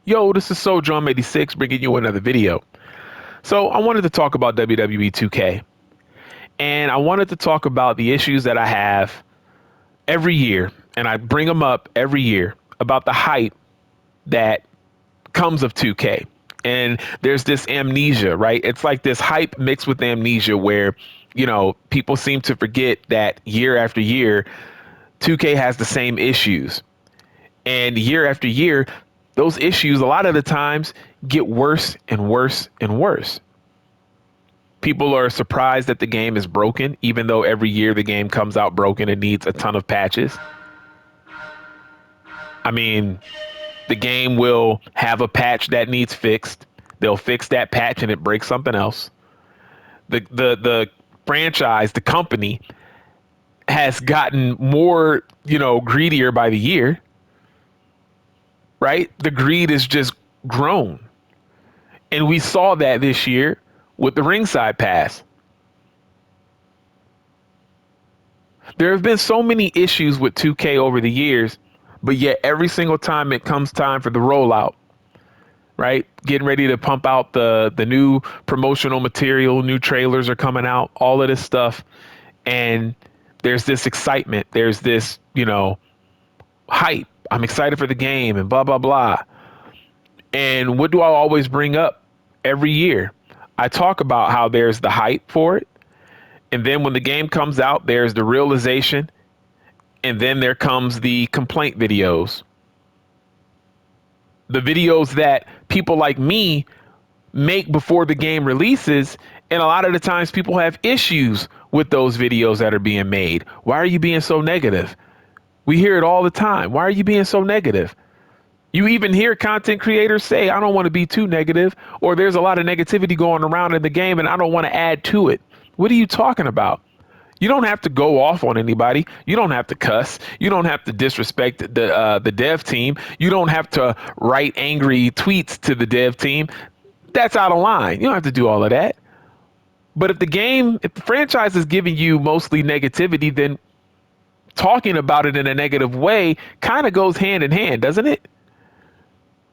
Yo, this is SoDrum86 bringing you another video. So I wanted to talk about WWE 2K, and I wanted to talk about the issues that I have every year, and I bring them up every year about the hype that comes of 2K. And there's this amnesia, right? It's like this hype mixed with amnesia where, people seem to forget that year after year, 2K has the same issues. And year after year, those issues, a lot of the times, get worse and worse and worse. People are surprised that the game is broken, even though every year the game comes out broken and needs a ton of patches. I mean, the game will have a patch that needs fixed. They'll fix that patch and it breaks something else. The franchise, the company, has gotten more, greedier by the year, right? The greed is just grown. And we saw that this year with the ringside pass. There have been so many issues with 2K over the years, but yet every single time it comes time for the rollout, right? Getting ready to pump out the new promotional material, new trailers are coming out, all of this stuff. And there's this excitement. There's this, hype. I'm excited for the game and blah, blah, blah. And what do I always bring up every year? I talk about how there's the hype for it. And then when the game comes out, there's the realization. And then there comes the complaint videos. The videos that people like me make before the game releases. And a lot of the times people have issues with those videos that are being made. Why are you being so negative? We hear it all the time. Why are you being so negative? You even hear content creators say, I don't want to be too negative, or there's a lot of negativity going around in the game and I don't want to add to it. What are you talking about? You don't have to go off on anybody. You don't have to cuss. You don't have to disrespect the dev team. You don't have to write angry tweets to the dev team. That's out of line. You don't have to do all of that. But if the franchise is giving you mostly negativity, then talking about it in a negative way kind of goes hand in hand, doesn't it?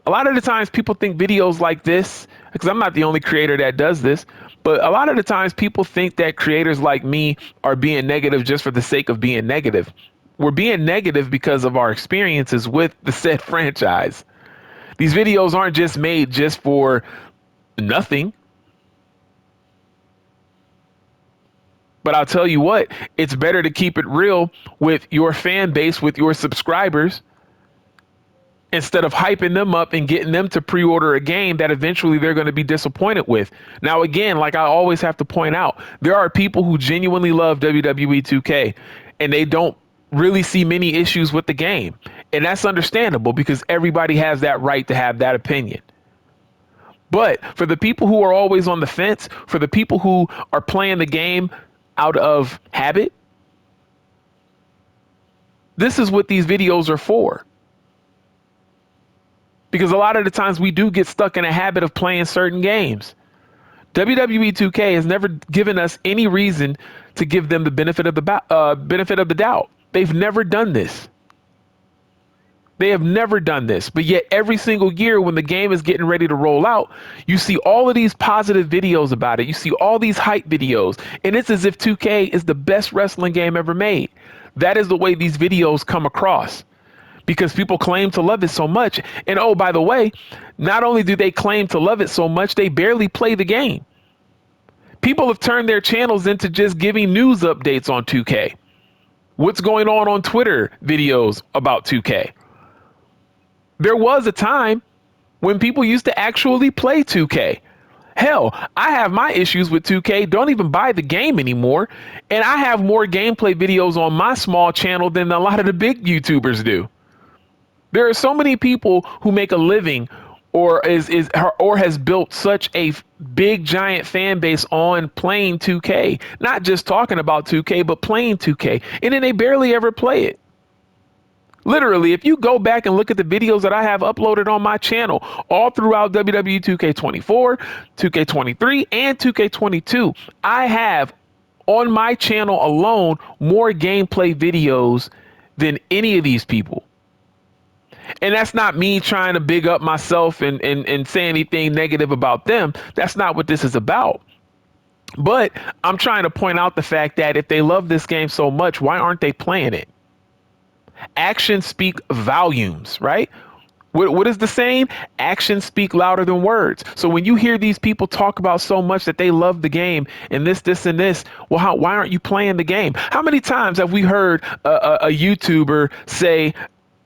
A lot of the times people think videos like this, because I'm not the only creator that does this, but a lot of the times people think that creators like me are being negative just for the sake of being negative. We're being negative because of our experiences with the said franchise. These videos aren't just made just for nothing. But I'll tell you what, it's better to keep it real with your fan base, with your subscribers, instead of hyping them up and getting them to pre-order a game that eventually they're going to be disappointed with. Now, again, like I always have to point out, there are people who genuinely love WWE 2K and they don't really see many issues with the game. And that's understandable because everybody has that right to have that opinion. But for the people who are always on the fence, for the people who are playing the game out of habit, this is what these videos are for. Because a lot of the times we do get stuck in a habit of playing certain games. WWE 2K has never given us any reason to give them the benefit of the doubt. They've never done this. They have never done this. But yet every single year when the game is getting ready to roll out, you see all of these positive videos about it. You see all these hype videos. And it's as if 2K is the best wrestling game ever made. That is the way these videos come across. Because people claim to love it so much. And oh, by the way, not only do they claim to love it so much, they barely play the game. People have turned their channels into just giving news updates on 2K. What's going on Twitter videos about 2K. There was a time when people used to actually play 2K. Hell, I have my issues with 2K, don't even buy the game anymore. And I have more gameplay videos on my small channel than a lot of the big YouTubers do. There are so many people who make a living or has built such a big giant fan base on playing 2K, not just talking about 2K, but playing 2K. And then they barely ever play it. Literally, if you go back and look at the videos that I have uploaded on my channel all throughout WWE 2K24, 2K23, and 2K22, I have on my channel alone more gameplay videos than any of these people. And that's not me trying to big up myself and say anything negative about them. That's not what this is about. But I'm trying to point out the fact that if they love this game so much, why aren't they playing it? Actions speak volumes, right? What is the saying? Actions speak louder than words. So when you hear these people talk about so much that they love the game and this, and this, well, why aren't you playing the game? How many times have we heard a YouTuber say,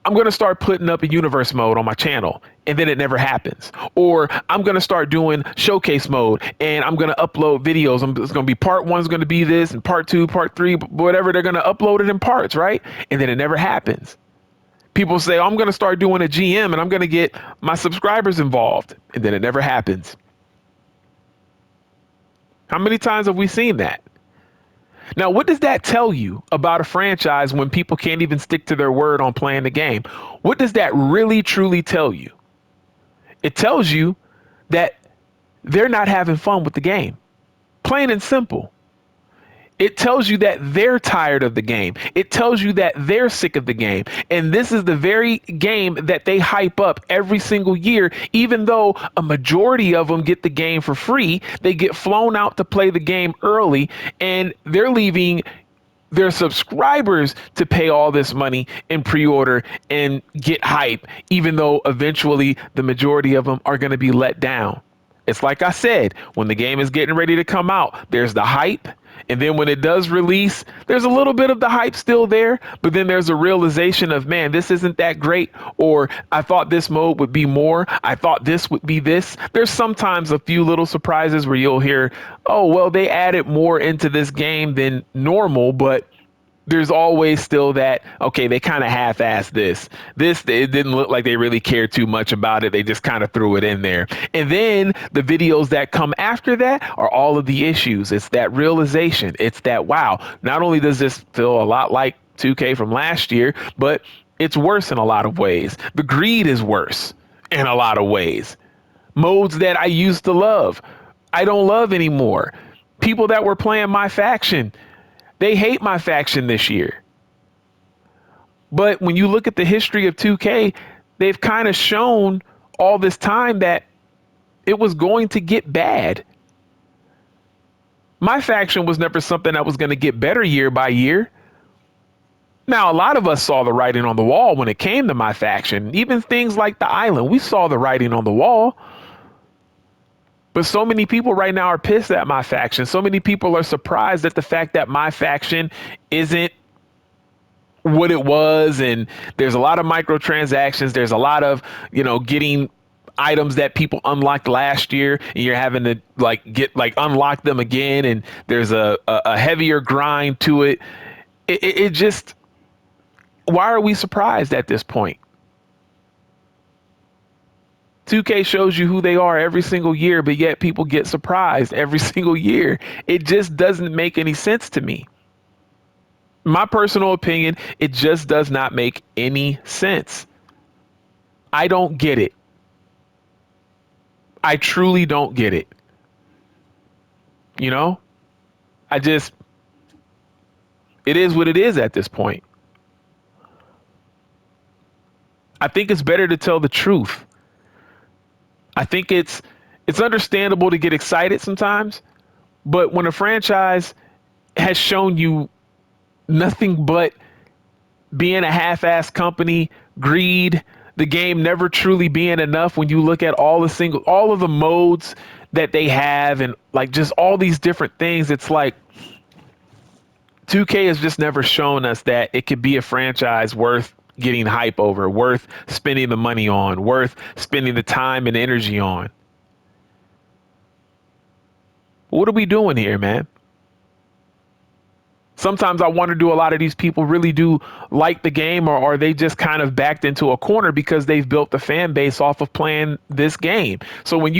I'm going to start putting up a universe mode on my channel, and then it never happens? Or I'm going to start doing showcase mode and I'm going to upload videos. It's going to be part one's going to be this and part two, part three, whatever. They're going to upload it in parts, right? And then it never happens. People say, oh, I'm going to start doing a GM and I'm going to get my subscribers involved. And then it never happens. How many times have we seen that? Now, what does that tell you about a franchise when people can't even stick to their word on playing the game? What does that really, truly tell you? It tells you that they're not having fun with the game. Plain and simple. It tells you that they're tired of the game. It tells you that they're sick of the game. And this is the very game that they hype up every single year, even though a majority of them get the game for free. They get flown out to play the game early, and they're leaving their subscribers to pay all this money in pre-order and get hype, even though eventually the majority of them are going to be let down. It's like I said, when the game is getting ready to come out, there's the hype. And then when it does release, there's a little bit of the hype still there, but then there's a realization of, man, this isn't that great. Or I thought this mode would be more. I thought this would be this. There's sometimes a few little surprises where you'll hear, oh, well, they added more into this game than normal, but there's always still that, okay, they kind of half-assed this. It didn't look like they really cared too much about it. They just kind of threw it in there. And then the videos that come after that are all of the issues. It's that realization. It's that, wow, not only does this feel a lot like 2K from last year, but it's worse in a lot of ways. The greed is worse in a lot of ways. Modes that I used to love, I don't love anymore. People that were playing my faction, they hate my faction this year. But when you look at the history of 2K, they've kind of shown all this time that it was going to get bad. My faction was never something that was going to get better year by year. Now, a lot of us saw the writing on the wall when it came to my faction. Even things like the island, we saw the writing on the wall. But so many people right now are pissed at my faction. So many people are surprised at the fact that my faction isn't what it was. And there's a lot of microtransactions. There's a lot of, getting items that people unlocked last year, and you're having to unlock them again. And there's a heavier grind to it. It just, why are we surprised at this point? 2K shows you who they are every single year, but yet people get surprised every single year. It just doesn't make any sense to me. My personal opinion, it just does not make any sense. I don't get it. I truly don't get it. It is what it is at this point. I think it's better to tell the truth. I think it's understandable to get excited sometimes, but when a franchise has shown you nothing but being a half-assed company, greed, the game never truly being enough, when you look at all of the modes that they have and just all these different things, it's like 2K has just never shown us that it could be a franchise worth getting hype over, worth spending the money on, worth spending the time and energy on. What are we doing here, man? Sometimes I wonder, do a lot of these people really do like the game, or are they just kind of backed into a corner because they've built the fan base off of playing this game? So when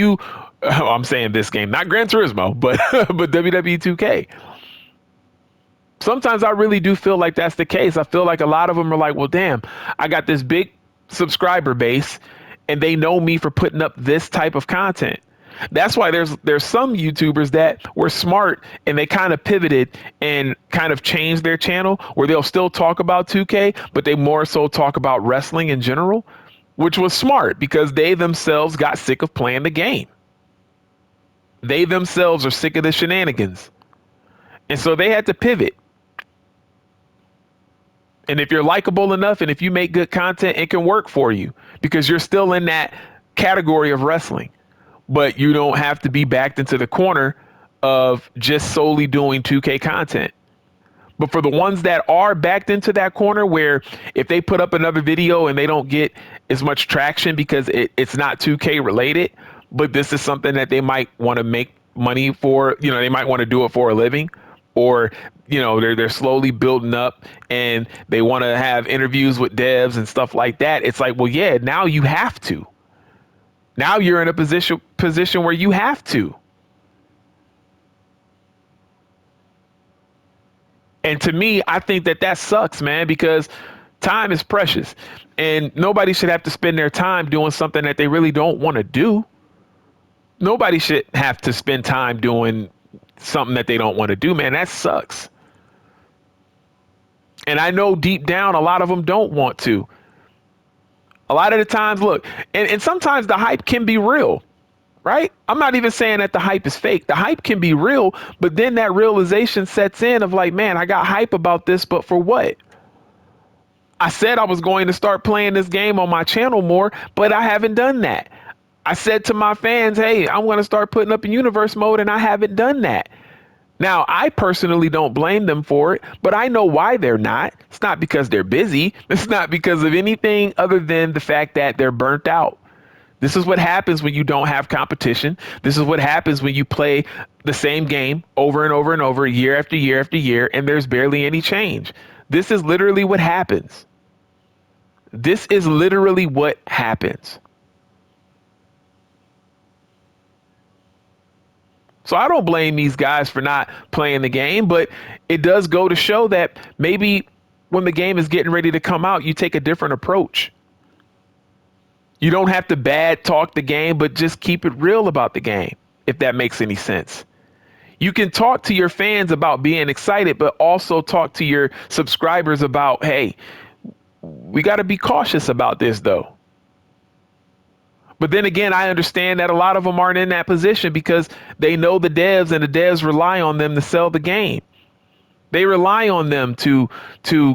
I'm saying this game, not Gran Turismo, but WWE 2K. Sometimes I really do feel like that's the case. I feel like a lot of them are like, well, damn, I got this big subscriber base and they know me for putting up this type of content. That's why there's some YouTubers that were smart and they kind of pivoted and kind of changed their channel where they'll still talk about 2K, but they more so talk about wrestling in general. which was smart because they themselves got sick of playing the game. They themselves are sick of the shenanigans. And so they had to pivot. And if you're likable enough and if you make good content, it can work for you because you're still in that category of wrestling. But you don't have to be backed into the corner of just solely doing 2K content. But for the ones that are backed into that corner where if they put up another video and they don't get as much traction because it's not 2K related, but this is something that they might want to make money for, they might want to do it for a living, or, they're slowly building up and they want to have interviews with devs and stuff like that. It's like, well, yeah, now you have to. Now you're in a position where you have to. And to me, I think that sucks, man, because time is precious and nobody should have to spend their time doing something that they really don't want to do. Nobody should have to spend time doing something that they don't want to do, man. That sucks. And I know deep down, a lot of them don't want to. A lot of the times, look, and sometimes the hype can be real. Right? I'm not even saying that the hype is fake. The hype can be real, but then that realization sets in of like, man, I got hype about this, but for what? I said I was going to start playing this game on my channel more, but I haven't done that. I said to my fans, hey, I'm going to start putting up in universe mode, and I haven't done that. Now, I personally don't blame them for it, but I know why they're not. It's not because they're busy. It's not because of anything other than the fact that they're burnt out. This is what happens when you don't have competition. This is what happens when you play the same game over and over and over, year after year after year, and there's barely any change. This is literally what happens. This is literally what happens. So I don't blame these guys for not playing the game, but it does go to show that maybe when the game is getting ready to come out, you take a different approach. You don't have to bad talk the game, but just keep it real about the game, if that makes any sense. You can talk to your fans about being excited, but also talk to your subscribers about, hey, we got to be cautious about this, though. But then again, I understand that a lot of them aren't in that position because they know the devs and the devs rely on them to sell the game. They rely on them to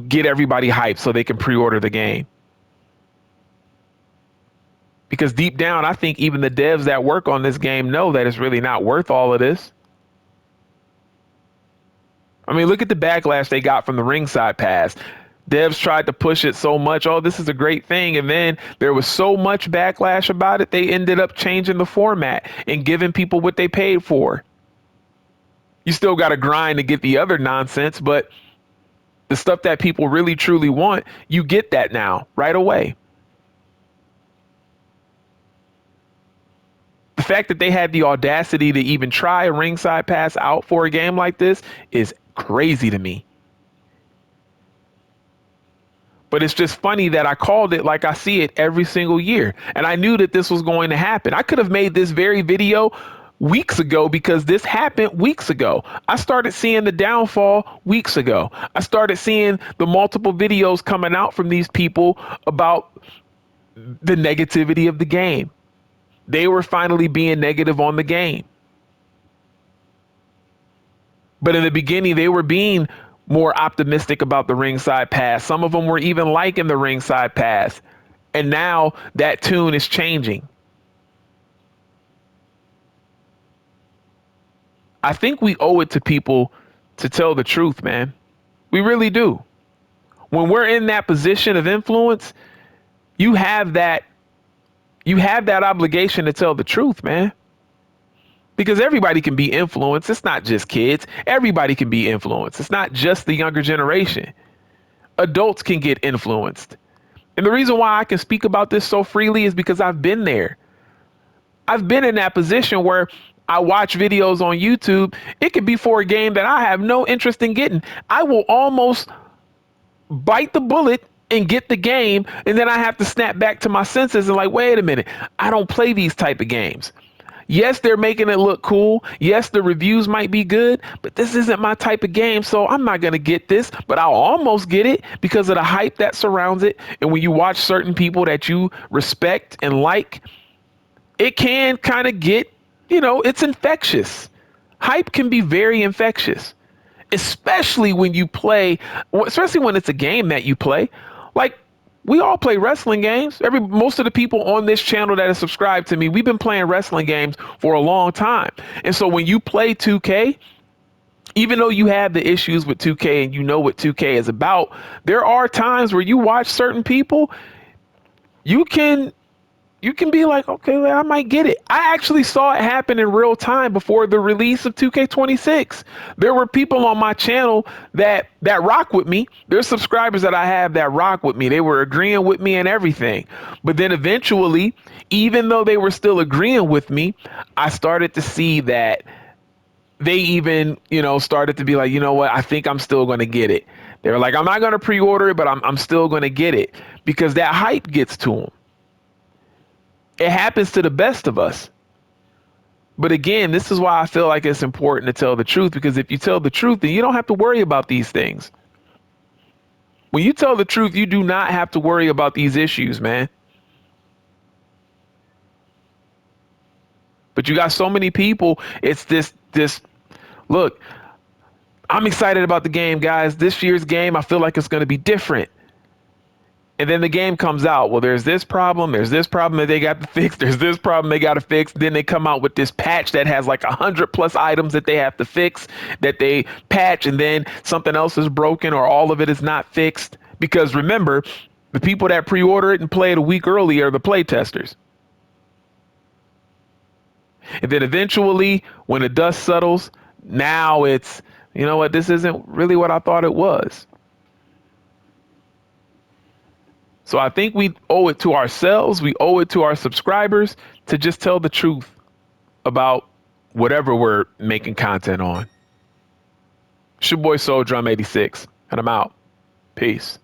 get everybody hyped so they can pre-order the game. Because deep down, I think even the devs that work on this game know that it's really not worth all of this. I mean, look at the backlash they got from the ringside pass. Devs tried to push it so much. Oh, this is a great thing. And then there was so much backlash about it, they ended up changing the format and giving people what they paid for. You still got to grind to get the other nonsense, but the stuff that people really truly want, you get that now right away. The fact that they had the audacity to even try a ringside pass out for a game like this is crazy to me. But it's just funny that I called it like I see it every single year. And I knew that this was going to happen. I could have made this very video weeks ago because this happened weeks ago. I started seeing the downfall weeks ago. I started seeing the multiple videos coming out from these people about the negativity of the game. They were finally being negative on the game. But in the beginning, they were being more optimistic about the ringside pass. Some of them were even liking the ringside pass. And now that tune is changing. I think we owe it to people to tell the truth, man. We really do. When we're in that position of influence, you have that obligation to tell the truth, man. Because everybody can be influenced. It's not just kids. Everybody can be influenced. It's not just the younger generation. Adults can get influenced. And the reason why I can speak about this so freely is because I've been there. I've been in that position where I watch videos on YouTube. It could be for a game that I have no interest in getting. I will almost bite the bullet and get the game, and then I have to snap back to my senses and like, wait a minute, I don't play these type of games. Yes, they're making it look cool. Yes, the reviews might be good, but this isn't my type of game, so I'm not going to get this, but I'll almost get it because of the hype that surrounds it. And when you watch certain people that you respect and like, it can kind of get, it's infectious. Hype can be very infectious, especially when you play, especially when it's a game that you play. Like, we all play wrestling games. Most of the people on this channel that are subscribed to me, we've been playing wrestling games for a long time. And so when you play 2K, even though you have the issues with 2K and you know what 2K is about, there are times where you watch certain people, you can be like, okay, well, I might get it. I actually saw it happen in real time before the release of 2K26. There were people on my channel that rock with me. There's subscribers that I have that rock with me. They were agreeing with me and everything. But then eventually, even though they were still agreeing with me, I started to see that they even, started to be like, you know what? I think I'm still going to get it. They were like, I'm not going to pre-order it, but I'm still going to get it because that hype gets to them. It happens to the best of us. But again, this is why I feel like it's important to tell the truth, because if you tell the truth, then you don't have to worry about these things. When you tell the truth, you do not have to worry about these issues, man. But you got so many people, it's this look, I'm excited about the game, guys. This year's game, I feel like it's going to be different. And then the game comes out. Well, there's this problem that they got to fix. There's this problem they got to fix. Then they come out with this patch that has like 100+ items that they have to fix, that they patch, and then something else is broken or all of it is not fixed. Because remember, the people that pre-order it and play it a week early are the play testers. And then eventually, when the dust settles, now it's, you know what, this isn't really what I thought it was. So I think we owe it to ourselves, we owe it to our subscribers to just tell the truth about whatever we're making content on. It's your boy Soul Drum 86, and I'm out. Peace.